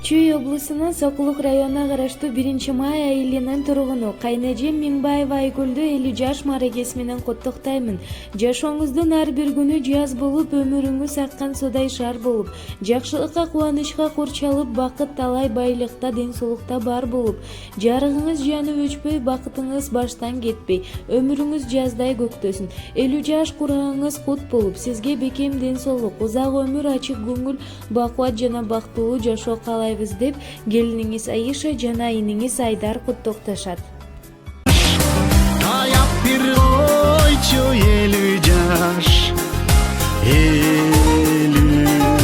Чүй облусунун Сокулук районуна караштуу 1-май айылынын тургуну Кайнежем Миңбаева Айгүлдү 50 жаш мааракеси менен коттоктоймун. Жашооңуздун ар бир күнү жаз болуп, өмүрүңүз аккан судай шаар болуп, жакшылыкка, кубанычка курчалып, бакыт талай байлыкта, ден соолукта бар болуп, жарыгыңыз жанып өчпөй, бакытыңыз баштан кетпей, өмүрүңүз жаздай көктөсүн. 50 жаш курагыңыз кут болуп, сизге бекем ден соолук, узак өмүр, ачык көңүл, бакубат жана бактылуу жашоо каалайбыз деп келиниңиз Аиша жана иниңиз Айдар куттукташат. Таяп бир койчу 50 жаш, 50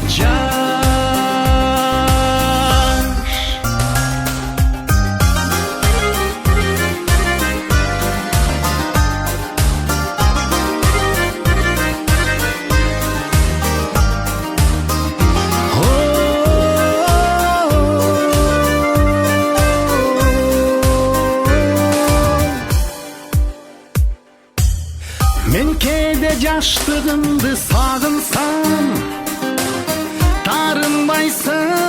жаш. Мен кээде жаштыгымды сагынсам, таарынбайсың